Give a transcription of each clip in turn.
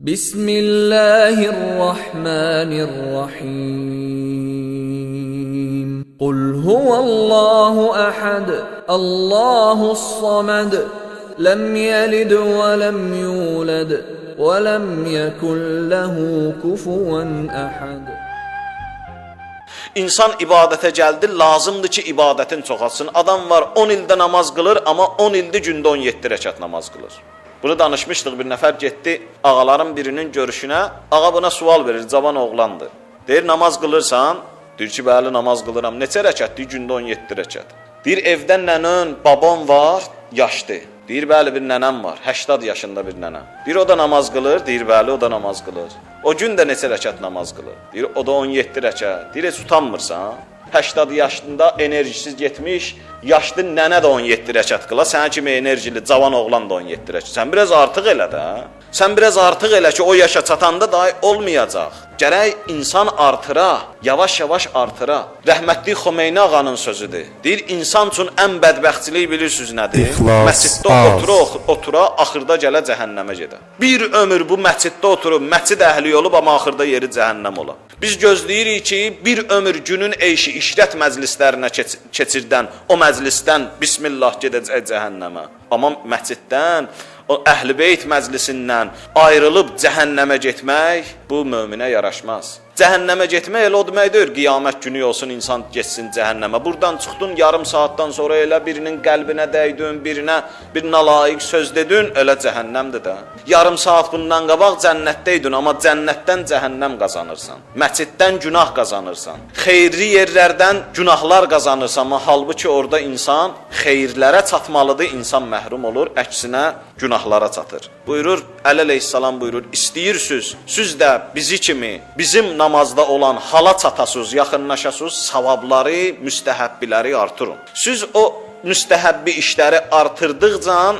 Bismillahirrahmanirrahim. Qul huvallahu ahad, Allahus samad, lam yalid ve lem yulad ve lem yekun lehu kufuven ahad. İnsan ibadətə gəldi, lazımdır ki, ibadətin çoxalsın. Adam var 10 ildə namaz qılır, amma 10 ildə gündə 17 rəkat namaz qılır. Bunu danışmışdıq, bir nəfər getdi ağaların birinin görüşünə. Ağa buna sual verir, cavan oğlandır. Deyir, namaz qılırsan? Deyir ki, bəli, namaz qılıram. Neçə rəkat? Deyir, gündə 17 rəkat. Deyir, evdən nənən, babam var, yaşlı. Deyir, bəli, bir nənəm var, 80 yaşında bir nənəm. Deyir, o da namaz qılır, deyir, bəli, o da namaz qılır. O gün də neçə rəkat namaz qılır? Deyir, o da 17 rəkat. Deyir, heç utanmırsan? 80 yaşında enerjisiz getmiş, yaşlı nənə də 17 rəkat qıla, sənə kimi enerjili cavan oğlan da 17 rəkat. Sən biraz artıq elə də. Sən biraz artıq elə ki, o yaşa çatanda dahi olmayacaq. Gərək insan artıra, yavaş-yavaş artıra. Rəhmətli Xomeyni ağanın sözüdür. Deyir, insan üçün ən bədbəxtçilik bilirsiniz nədir? Məsciddə otura, axırda gələ cəhənnəmə gedə. Bir ömür bu məsciddə oturub, məscid əhli olub, amma axırda yeri cəhənnəm ola. Biz gözləyirik ki, bir ömür günün eyşi, işrət məclislərinə keçirdən, o məclisdən Bismillah gedəcək cəhənnəmə. Amma məsciddən, o Əhl-i Beyt məclisindən ayrılıb cəhənnəmə getmək bu möminə yaraşmaz. Cəhənnəmə getmək elə o demək deyir, qiyamət günü olsun, insan geçsin cəhənnəmə. Buradan çıxdın, yarım saatdan sonra elə birinin qəlbinə dəydin, birinə bir nalayiq söz dedin, elə cəhənnəmdir də. Yarım saat bundan qabaq cənnətdəydin, amma cənnətdən cəhənnəm qazanırsan. Məsciddən günah qazanırsan. Xeyirli yerlərdən günahlar qazanırsan, amma halbuki orada insan xeyirlərə çatmalıdır, insan məhrum olur, əksinə günahlara çatır. Buyurur, Əli əleyhissalam buyurur, istəyirsiniz, siz də bizi kimi, bizim namazda olan hala çatasız, yaxınlaşasız, savabları, müstəhəbbiləri artırın. Siz o müstəhəbbi işləri artırdıqca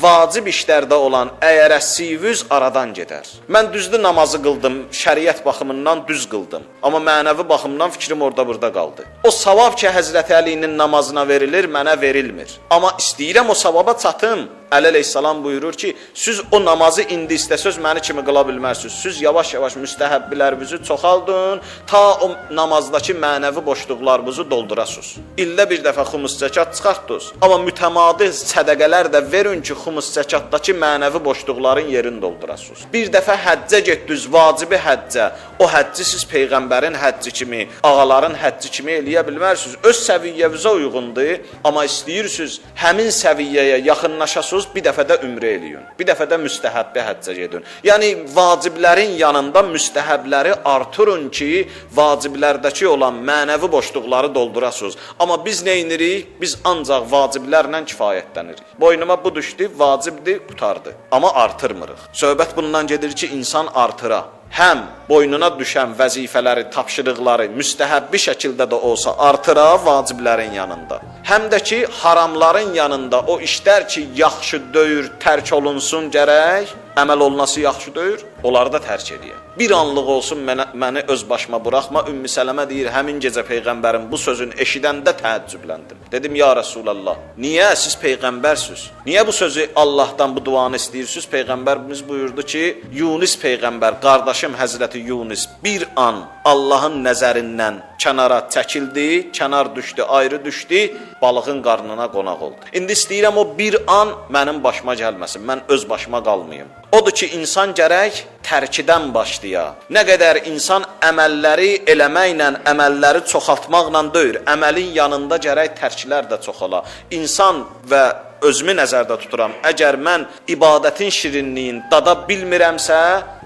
vacib işlərdə olan əyərəsivüz aradan gedər. Mən düzdür namazı qıldım, şəriət baxımından düz qıldım. Amma mənəvi baxımdan fikrim orada burada qaldı. O savab ki, Həzrəti Əlinin namazına verilir, mənə verilmir. Amma istəyirəm o savaba çatım. Əli əleyhissalam buyurur ki, siz o namazı indi istəsəz məni kimi qıla bilmərsiniz. Siz yavaş-yavaş müstəhəbbilərinizi çoxaldın, ta o namazdakı mənəvi boşluqlarınızı doldurasınız. İldə bir dəfə xumus zəkat çıxartdınız. Amma mütəmadi sədəqələr də verin ki, xumus zəkatdakı mənəvi boşluqların yerini doldurasınız. Bir dəfə həccə getdiniz, vacibi həccə. O həcci siz Peyğəmbərin həcci kimi, ağaların həcci kimi eləyə bilmərsiniz. Öz səviyyəvizə uyğundur, amma istəyirsiniz həmin səviyyəyə yaxınlaşasınız, bir dəfə də ümrə eləyin, bir dəfə də müstəhəbbə həccə gedin. Yəni, vaciblərin yanında müstəhəbləri artırın ki, vaciblərdəki olan mənəvi boşluqları doldurasınız. Amma biz nə edirik? Biz ancaq vaciblərlə kifayətlənirik. Boynuma bu düşdü, vacibdir, qutardı. Amma artırmırıq. Söhbət bundan gedir ki, insan artıra. Həm boynuna düşən vəzifələri, tapşırıqları müstəhəbbi şəkildə də olsa artıra vaciblərin yanında. Həm də ki, haramların yanında o işlər ki, yaxşı deyir, tərk olunsun gərək, əməl olunası yaxşı deyir, onları da tərk edir. Bir anlıq olsun məni öz başıma buraxma. Ümmü Sələmə deyir, həmin gecə Peyğəmbərin bu sözünü eşidəndə təəccübləndim. Dedim, ya Rasulallah, niyə siz Peyğəmbərsiniz? Niyə bu sözü Allahdan bu duanı istəyirsiniz? Peyğəmbərimiz buyurdu ki, Yunus Peyğəmbər, qardaşım Həzrəti Yunus bir an Allahın nəzərindən kənara çəkildi, kənar düşdü, ayrı düşdü, balığın qarnına qonaq oldu. İndi istəyirəm o bir an mənim başıma gəlməsin, mən öz başıma qalmayım. Odur ki, insan gərək tərkidən başlaya. Nə qədər insan əməlləri eləməklə, əməlləri çoxaltmaqla deyir, əməlin yanında gərək tərkilər də çoxala. İnsan və özümü nəzərdə tuturam. Əgər mən ibadətin şirinliyin dada bilmirəmsə,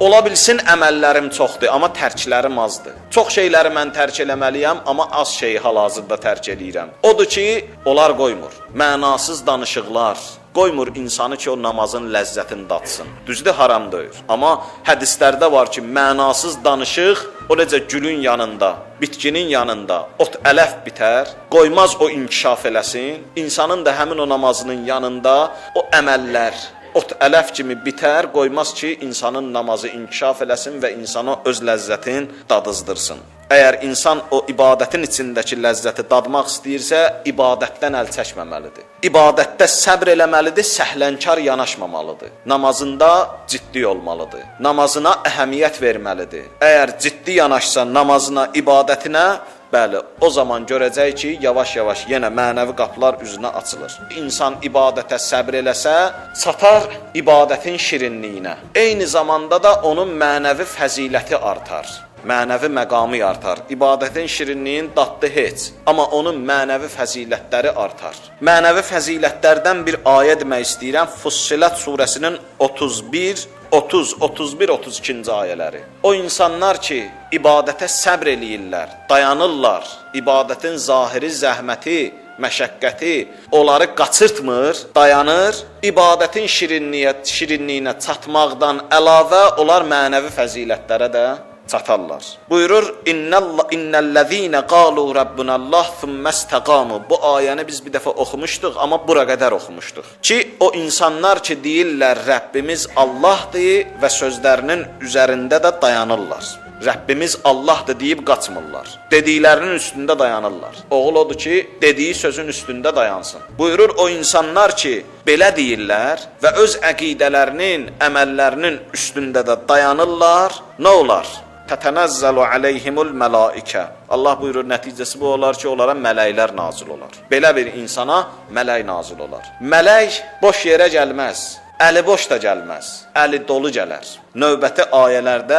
ola bilsin əməllərim çoxdur, amma tərklərim azdır. Çox şeyləri mən tərk eləməliyəm, amma az şeyi hal-hazırda tərk eləyirəm. Odur ki, onlar qoymur. Mənasız danışıqlar qoymur insanı ki, o namazın ləzzətini datsın. Düzdür, haram deyir. Amma hədislərdə var ki, mənasız danışıq, o necə gülün yanında, bitkinin yanında ot ələf bitər, qoymaz o inkişaf eləsin. İnsanın da həmin o namazının yanında o əməllər, ot ələf kimi bitər, qoymaz ki, insanın namazı inkişaf eləsin və insana öz ləzzətin dadızdırsın. Əgər insan o ibadətin içindəki ləzzəti dadmaq istəyirsə, ibadətdən əl çəkməməlidir. İbadətdə səbr eləməlidir, səhlənkar yanaşmamalıdır. Namazında ciddi olmalıdır. Namazına əhəmiyyət verməlidir. Əgər ciddi yanaşsa namazına, ibadətinə, bəli, o zaman görəcək ki, yavaş-yavaş yenə mənəvi qapılar üzünə açılır. İnsan ibadətə səbr eləsə, çatar ibadətin şirinliyinə. Eyni zamanda da onun mənəvi fəziləti artar. Mənəvi məqamı artar. İbadətin şirinliyin daddı heç. Amma onun mənəvi fəzilətləri artar. Mənəvi fəzilətlərdən bir ayə demək istəyirəm. Fussilat surəsinin 31, 32-ci ayələri. O insanlar ki, ibadətə səbr eləyirlər, dayanırlar, ibadətin zahiri zəhməti, məşəqqəti onları qaçırtmır, dayanır, ibadətin şirinliyinə çatmaqdan əlavə onlar mənəvi fəzilətlərə də çatarlar. Buyurur, İnnellezîne qâlû rabbunallah thummestaqâmû. Bu ayəni biz bir dəfə oxumuşduq, amma bura qədər oxumuşduq. Ki, o insanlar ki, deyirlər, Rəbbimiz Allahdır və sözlərinin üzərində də dayanırlar. Rəbbimiz Allahdır deyib qaçmırlar. Dediklərinin üstündə dayanırlar. Oğul odur ki, dediyi sözün üstündə dayansın. Buyurur, o insanlar ki, belə deyirlər və öz əqidələrinin, əməllərinin üstündə də dayanırlar, nə olar? Tətənəzzəlu aleyhimul mələikə. Allah buyurur, nəticəsi bu olar ki, onlara mələklər nazil olar. Belə bir insana mələk nazil olar. Mələk boş yerə gəlməz, əli boş da gəlməz, əli dolu gələr. Növbəti ayələrdə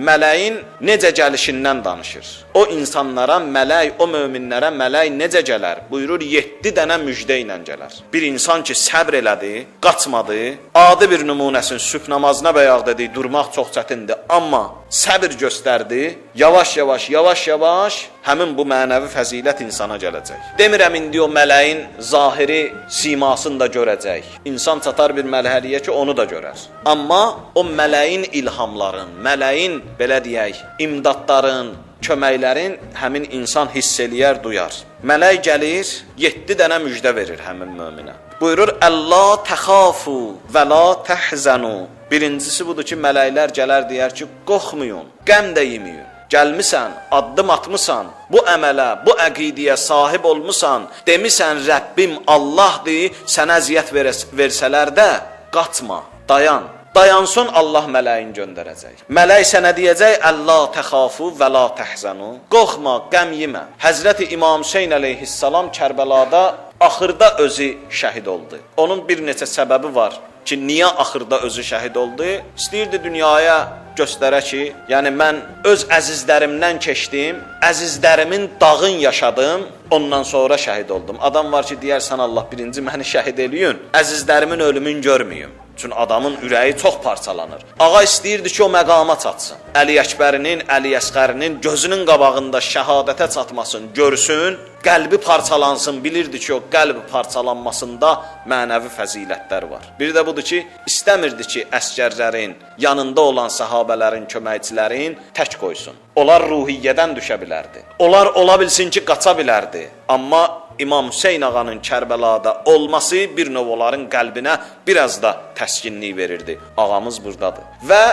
mələyin necə gəlişindən danışır. O insanlara mələk, o möminlərə mələk necə gələr? Buyurur, 7 dənə müjdə ilə gələr. Bir insan ki, səbr elədi, qaçmadı, adi bir nümunəsin sübh namazına bayaq dedik, durmaq çox çətindir. Amma səbr göstərdi, yavaş-yavaş həmin bu mənəvi fəzilət insana gələcək. Demirəm, indi o mələyin zahiri simasını da görəcək. İnsan çatar bir mərhələyə ki, onu da görər. Amma o mələyin ilhamların, mələyin, belə deyək, imdadların, köməklərin həmin insan hiss eləyər, duyar. Mələk gəlir, 7 dənə müjdə verir həmin möminə. Buyurur, Əllə təxafu və la təhzənu. Birincisi budur ki, mələklər gələr deyər ki, qorxmayın, qəm də yeməyin. Gəlmisən, addım atmısan, bu əmələ, bu əqidiyə sahib olmusan, demisən Rəbbim Allahdır, sənə əziyyət versələr də, qaçma, dayan. Dayansın, Allah mələyin göndərəcək. Mələk sənə deyəcək, Əllə təxafu və la təhzənu. Qorxma, qəm yemə. Həzrəti İmam Hüseyn əleyhissalam Kərbəlada axırda özü şəhid oldu. Onun bir neçə səbəbi var ki, niyə axırda özü şəhid oldu? İstəyirdi dünyaya göstərə ki, yəni mən öz əzizlərimdən keçdim, əzizlərimin dağın yaşadım, ondan sonra şəhid oldum. Adam var ki, deyərsən Allah birinci məni şəhid eləyin, əzizlərimin ölümünü görməyim. Çünki adamın ürəyi çox parçalanır. Ağa istəyirdi ki, o məqama çatsın. Əli Əkbərinin, Əli Əsqərinin gözünün qabağında şəhadətə çatmasın, görsün, qəlbi parçalansın, bilirdi ki, o qəlb parçalanmasında mənəvi fəzilətlər var. Bir də budur ki, istəmirdi ki, əskərlərin, yanında olan sahabələrin, köməkçilərin tək qoysun. Onlar ruhiyyədən düşə bilərdi. Onlar ola bilsin ki, qaça bilərdi. Amma İmam Hüseyn ağanın Kərbəlada olması bir növ onların qəlbinə biraz da təskinlik verirdi. Ağamız buradadır. Və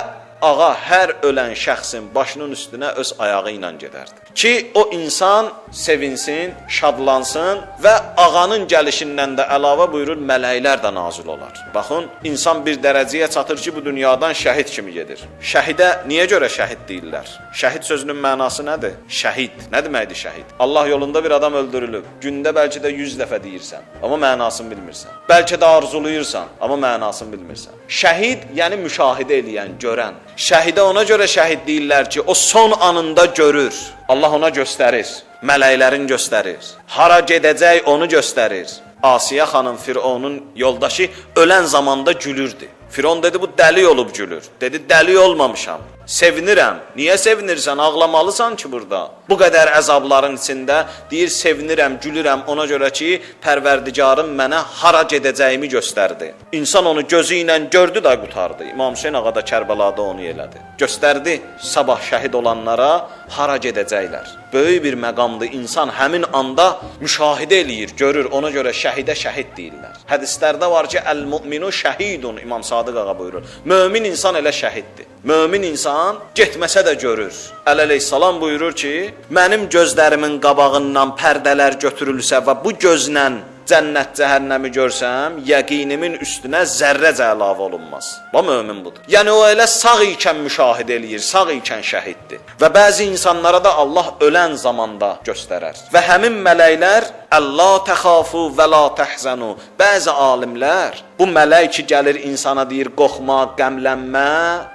ağa hər ölən şəxsin başının üstünə öz ayağı ilə gedərdi. Ki o insan sevinsin, şadlansın və ağanın gəlişindən də əlavə buyurur, mələklər də nazil olar. Baxın, insan bir dərəcəyə çatır ki, bu dünyadan şəhid kimi gedir. Şəhidə niyə görə şəhid deyirlər? Şəhid sözünün mənası nədir? Şəhid. Nə deməkdir şəhid? Allah yolunda bir adam öldürülüb. Gündə bəlkə də 100 dəfə deyirsən, amma mənasını bilmirsən. Bəlkə də arzuluyursan, amma mənasını bilmirsən. Şəhid, yəni müşahidə eləyən, görən. Şəhidə ona görə şəhid deyirlər ki, o son anında görür. Allah ona göstərir, mələklərin göstərir. Hara gedəcək onu göstərir. Asiyə xanım Fironun yoldaşı ölən zamanda gülürdü. Firon dedi, bu dəli olub gülür. Dedi, dəli olmamışam. Sevinirəm. Niyə sevinirsən? Ağlamalısan ki burada. Bu qədər əzabların içində deyir, sevinirəm, gülürəm ona görə ki, Pərverdigarım mənə hara gedəcəyimi göstərdi. İnsan onu gözü ilə gördü də qutardı. İmam Hüseyn ağa da Kərbəlada onu elədi. Göstərdi sabah şəhid olanlara hara gedəcəklər. Böyük bir məqamdır. İnsan həmin anda müşahidə eləyir, görür. Ona görə şəhidə şəhid deyirlər. Hədislərdə var ki, əl-mu'minu şəhidun, İmam Sadiq ağa buyurur. Mömin insan elə şəhiddir. Mömin insan getməsə də görür. Əleyhissalam buyurur ki, mənim gözlərimin qabağından pərdələr götürülsə və bu gözlə cənnət cəhənnəmi görsəm, yəqinimin üstünə zərrəcə əlavə olunmaz. Və mömin budur. Yəni o elə sağ ikən müşahidə eləyir, sağ ikən şəhiddir. Və bəzi insanlara da Allah ölən zamanda göstərər. Və həmin mələklər Əllə təxafu və la təhzənu. Bəzi alimlər bu mələk ki gəlir insana deyir qorxma, qəmlənmə,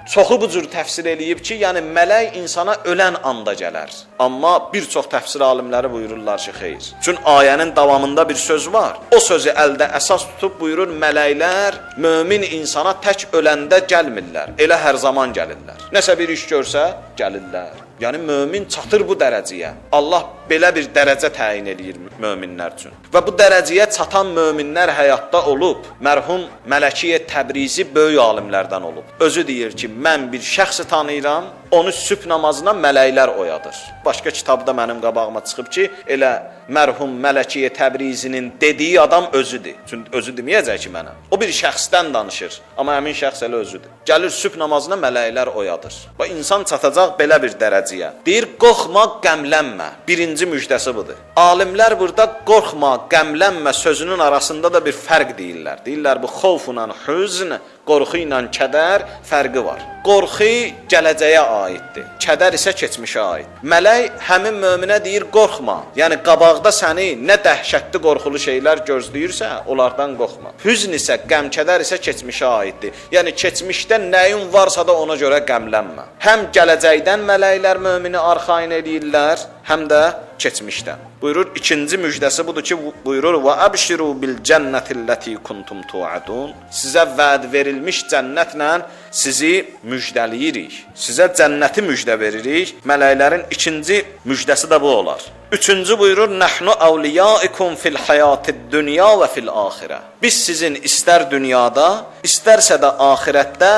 çoxu bu cür təfsir eləyib ki, yəni mələk insana ölən anda gələr. Amma bir çox təfsir alimləri buyururlar ki, xeyr. Çünki ayənin davamında bir söz var. O sözü əldə əsas tutub buyurur, mələklər mömin insana tək öləndə gəlmirlər. Elə hər zaman gəlirlər. Nəsə bir iş görsə, gəlirlər. Yəni mömin çatır bu dərəcəyə. Allah belə bir dərəcə təyin eləyir möminlər üçün. Və bu dərəcəyə çatan möminlər həyatda olub. Mərhum Mələkiyə Təbrizi böyük alimlərdən olub. Özü deyir ki, mən bir şəxsi tanıyıram, onu sübh namazına mələklər oyadır. Başqa kitabda mənim qabağıma çıxıb ki, elə mərhum Mələkiyə Təbrizinin dediyi adam özüdür. Çünki özü deməyəcək ki mənə. O bir şəxsdən danışır, amma həmin şəxs elə özüdür. Gəlir sübh namazına mələklər oyadır. Və insan çatacaq belə bir dərəcəyə. Deyir, qorxma, qəmlənmə. Birinci müjdəsi budur. Alimlər burada qorxma, qəmlənmə sözünün arasında da bir fərq deyirlər. Deyirlər, bu xovla hüzn, qorxu ilə kədər fərqi var. Qorxu gələcəyə aiddir, kədər isə keçmişə aid. Mələk həmin möminə deyir, qorxma. Yəni qabaqda səni nə dəhşətli qorxulu şeylər gözləyirsə, onlardan qorxma. Hüzn isə, qəm-kədər isə keçmişə aiddir. Yəni keçmişdə nəyin varsa da ona görə qəmlənmə. Həm gələcəkdən mələklər mömini arxayın eləyirlər, həm də keçmişdən. Buyurur, ikinci müjdəsi budur ki, buyurur, və əbşiru bil cənnətilləti kuntum tuadun. Sizə vəd verilmiş cənnətlə sizi müjdəliyirik. Sizə cənnəti müjdə veririk. Mələklərin ikinci müjdəsi də bu olar. Üçüncü buyurur, nəhnu əvliyaikum fil həyatid dünya və fil axirə. Biz sizin istər dünyada, istərsə də axirətdə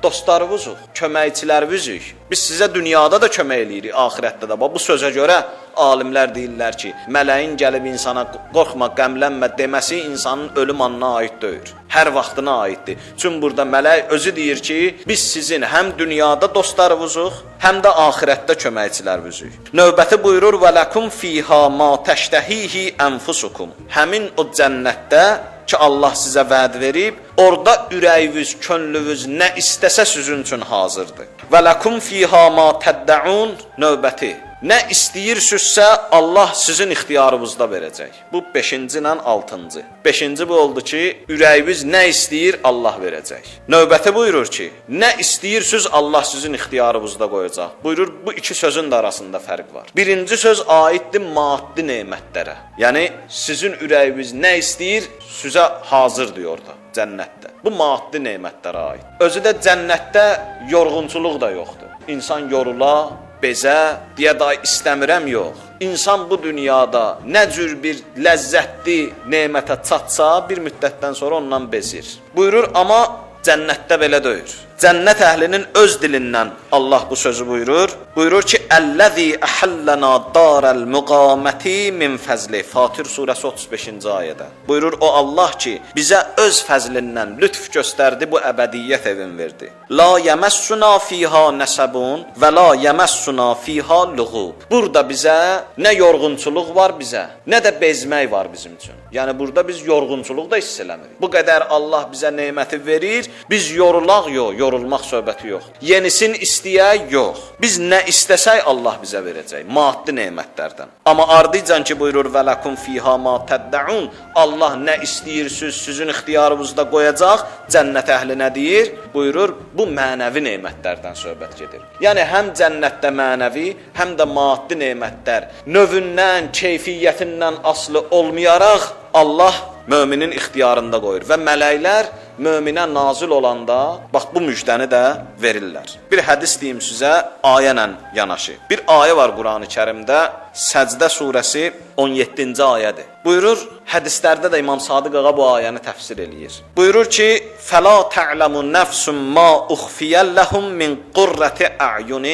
dostlarınızıq, köməkçilərinizik. Biz sizə dünyada da kömək eləyirik, axirətdə də. Bu sözə görə alimlər deyirlər ki, mələyin gəlib insana qorxma, qəmlənmə deməsi insanın ölüm anına aid deyil. Hər vaxtına aiddir. Çünki burada mələk özü deyir ki, biz sizin həm dünyada dostlarınızıq, həm də axirətdə köməkçilərinizik. Növbəti buyurur, və ləkum fiha ma təştəhihi ənfusukum. Həmin o cənnətdə ki, Allah sizə vəd verib, orada ürəyiniz, könlünüz nə istəsə sizin üçün hazırdır. Və ləkum fiha ma təddəun. Növbəti. Nə istəyirsinizsə Allah sizin ixtiyarınızda verəcək. Bu 5-ci ilə 6-cı. 5-ci bu oldu ki, ürəyiniz nə istəyir Allah verəcək. Növbəti buyurur ki, nə istəyirsiniz Allah sizin ixtiyarınızda qoyacaq. Buyurur, bu iki sözün də arasında fərq var. Birinci söz aiddir maddi nemətlərə. Yəni sizin ürəyiniz nə istəyir, sizə hazırdır orada, cənnətdə. Bu maddi nemətlərə aid. Özü də cənnətdə yorğunçuluq da yoxdur. İnsan yorula, bezə, deyə day istəmirəm yox. İnsan bu dünyada nə cür bir ləzzətli nemətə çatsa, bir müddətdən sonra ondan bezir. Buyurur, amma cənnətdə belə deyir. Cənnət əhlinin öz dilindən Allah bu sözü buyurur. Buyurur ki, Əlləzi əhəllənə darəl müqaməti min fəzli. Fatir surəsi 35-ci ayədə. Buyurur, o Allah ki, bizə öz fəzlindən lütf göstərdi, bu əbədiyyət evin verdi. La yəməssuna fiha nəsəbun və la yəməssuna fiha luğub. Burada bizə nə yorğunçuluq var bizə, nə də bezmək var bizim üçün. Yəni burada biz yorğunçuluq da hiss eləmirik. Bu qədər Allah bizə neməti verir, biz yorulaq yox, yorulmaq söhbəti yox. Yenisini istəyək yox. Biz nə istəsək Allah bizə verəcək, maddi nemətlərdən. Amma ardıcan ki buyurur və lakum fiha ma təd'un, Allah nə istəyirsiniz sizin ixtiyarınızda qoyacaq, cənnət əhli nə deyir? Buyurur, bu mənəvi nemətlərdən söhbət gedir. Yəni həm cənnətdə mənəvi, həm də maddi nemətlər növündən, keyfiyyətindən asılı olmayaraq Allah möminin ixtiyarında qoyur və mələklər möminə nazil olanda bax bu müjdəni də verirlər. Bir hədis deyim sizə ayə ilə yanaşı. Bir ayə var Qurani-Kərimdə, Səcdə surəsi 17-ci ayədir. Buyurur, hədislərdə də İmam Sadiq ağa bu ayəni təfsir eləyir. Buyurur ki, فَلَا تَعْلَمُ نَفْسٌ مَا أُخْفِيَ لَهُمْ مِنْ قُرَّةِ أَعْيُنٍ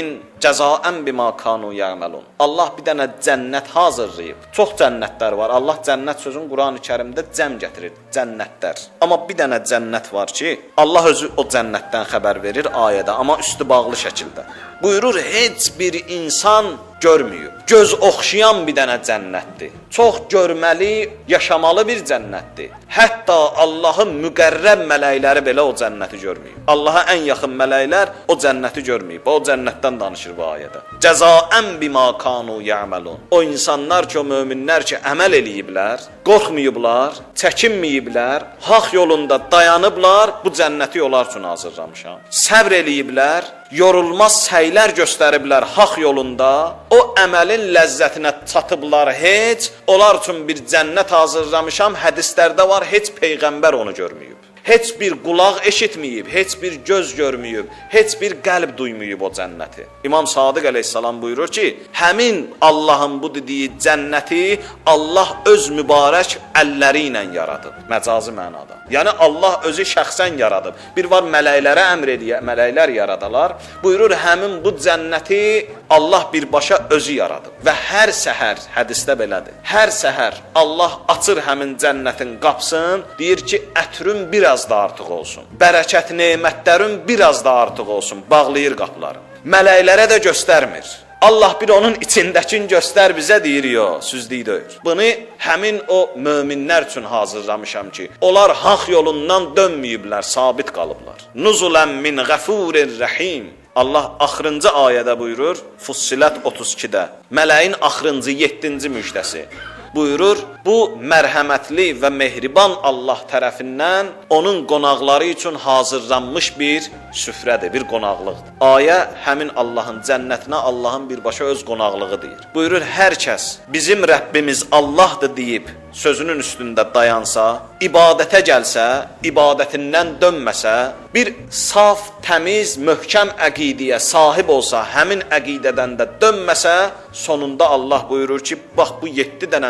جَزَاءً بِمَا كَانُوا يَعْمَلُونَ. Allah bir dənə cənnət hazırlayıb. Çox cənnətlər var. Allah cənnət sözünü Qurani-Kərimdə cəm gətirir, cənnətlər. Amma bir dənə cənnət var ki, Allah özü o cənnətdən xəbər verir ayədə, amma üstü bağlı şəkildə. Buyurur, heç bir insan görməyib. Göz oxşayan bir dənə cənnətdir. Çox görməli, yaşamalı bir cənnətdir. Hətta Allahın müqərrəb mələkləri belə o cənnəti görməyib. Allaha ən yaxın mələklər o cənnəti görməyib. O cənnətdən danışır bu ayədə. Cəzaən bima kanu ya'malun. O insanlar ki, o möminlər ki, əməl eləyiblər, qorxmayıblar, çəkinməyiblər, haqq yolunda dayanıblar, bu cənnəti onlar üçün hazırlamışam. Səbr eləyiblər, yorulmaz səylər göstəriblər haqq yolunda, o əməlin ləzzətinə çatıblar heç, onlar üçün bir cənnət hazırlamışam, hədislərdə var, heç Peyğəmbər onu görməyib. Heç bir qulaq eşitməyib, heç bir göz görməyib, heç bir qəlb duymayıb o cənnəti. İmam Sadiq əleyhissalam buyurur ki, həmin Allahın bu dediyi cənnəti Allah öz mübarək əlləri ilə yaradıb, məcazi mənada. Yəni Allah özü şəxsən yaradıb. Bir var mələklərə əmr edir, mələklər yaradalar. Buyurur, həmin bu cənnəti Allah birbaşa özü yaradıb. Və hər səhər, hədisdə belədir, hər səhər Allah açır həmin cənnətin qapısını, deyir ki, ətrün biraz da artıq olsun. Bərəkət nemətlərin biraz da artıq olsun. Bağlayır qapıları. Mələklərə də göstərmir. Allah bir onun içindəkini göstər bizə deyir, yox, süzdük deyir. Bunu həmin o möminlər üçün hazırlamışam ki, onlar haqq yolundan dönməyiblər, sabit qalıblar. Nuzulən min ğəfurir rəhim. Allah axırıncı ayədə buyurur, Fussilət 32-də, mələyin axırıncı 7-ci müjdəsi. Buyurur, bu mərhəmətli və mehriban Allah tərəfindən onun qonaqları üçün hazırlanmış bir süfrədir, bir qonaqlıqdır. Ayə həmin Allahın cənnətinə Allahın birbaşa öz qonaqlığı deyir. Buyurur, hər kəs bizim Rəbbimiz Allahdır deyib sözünün üstündə dayansa, ibadətə gəlsə, ibadətindən dönməsə, bir saf, təmiz, möhkəm əqidəyə sahib olsa, həmin əqidədən də dönməsə, sonunda Allah buyurur ki, bax bu 7 dənə